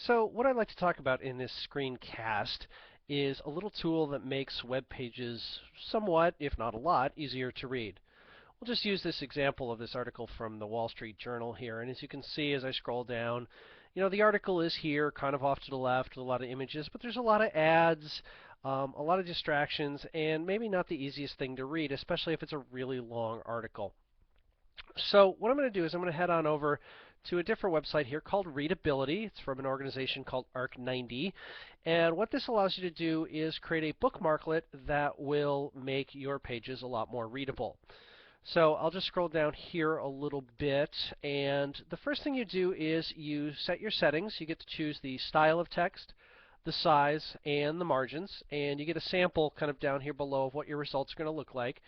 So what I'd like to talk about in this screencast is a little tool that makes web pages somewhat, if not a lot, easier to read. We'll just use this example of this article from the Wall Street Journal here. And as you can see as I scroll down, the article is here, kind of off to the left with a lot of images, but there's a lot of ads, a lot of distractions, and maybe not the easiest thing to read, especially if it's a really long article. So what I'm going to do is I'm going to head on over to a different website here called Readability. It's from an organization called ARC90. And what this allows you to do is create a bookmarklet that will make your pages a lot more readable. So I'll just scroll down here a little bit, and the first thing you do is you set your settings. You get to choose the style of text, the size, and the margins, and you get a sample kind of down here below of what your results are going to look like.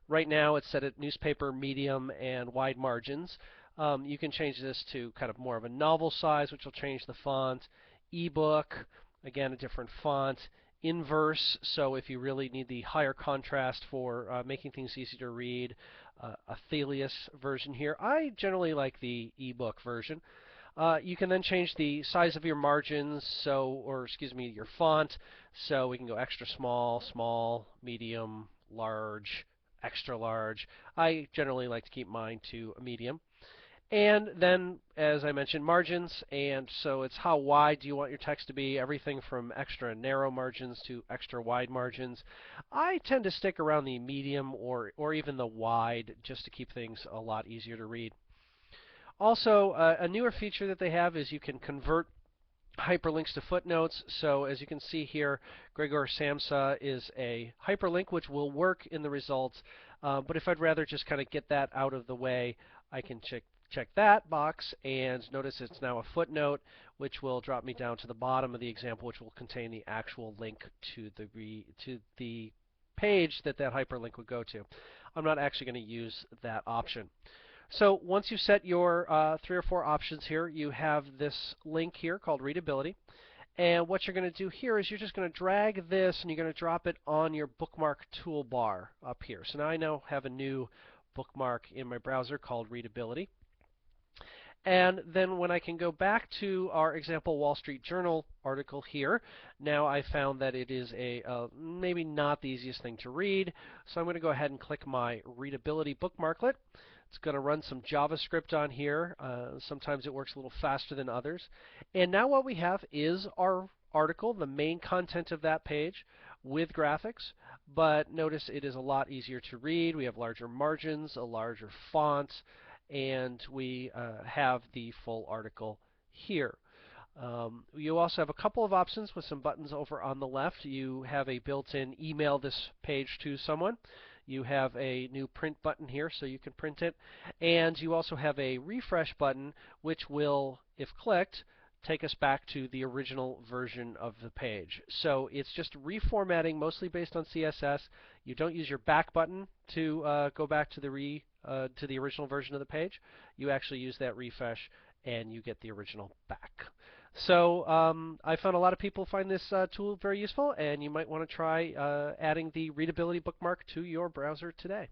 Right now it's set at newspaper, medium, and wide margins. You can change this to kind of more of a novel size, which will change the font. Ebook, again, a different font. Inverse, so if you really need the higher contrast for making things easy to read. A Thalius version here. I generally like the ebook version. You can then change the size of your margins, or excuse me, your font. So we can go extra small, small, medium, large, extra large. I generally like to keep mine to a medium. And then, as I mentioned, margins. And so it's how wide do you want your text to be, everything from extra narrow margins to extra wide margins. I tend to stick around the medium or even the wide just to keep things a lot easier to read. Also, a newer feature that they have is you can convert hyperlinks to footnotes. So as you can see here, Gregor Samsa is a hyperlink which will work in the results. But if I'd rather just kind of get that out of the way, I can check that box, and notice it's now a footnote, which will drop me down to the bottom of the example, which will contain the actual link to the page that hyperlink would go to. I'm not actually going to use that option. So once you've set your 3 or 4 options here, you have this link here called Readability. And what you're going to do here is you're just going to drag this and you're going to drop it on your bookmark toolbar up here. So now I have a new bookmark in my browser called Readability. And then when I can go back to our example Wall Street Journal article here, now I found that it is maybe not the easiest thing to read. So I'm going to go ahead and click my Readability bookmarklet. It's going to run some JavaScript on here. Sometimes it works a little faster than others. And now what we have is our article, the main content of that page, with graphics. But notice it is a lot easier to read. We have larger margins, a larger font, and we have the full article here. You also have a couple of options with some buttons over on the left. You have a built-in email this page to someone. You have a new print button here so you can print it. And you also have a refresh button which will, if clicked, take us back to the original version of the page. So it's just reformatting, mostly based on CSS. You don't use your back button to go back to the original version of the page. You actually use that refresh and you get the original back. So I found a lot of people find this tool very useful, and you might want to try adding the Readability bookmark to your browser today.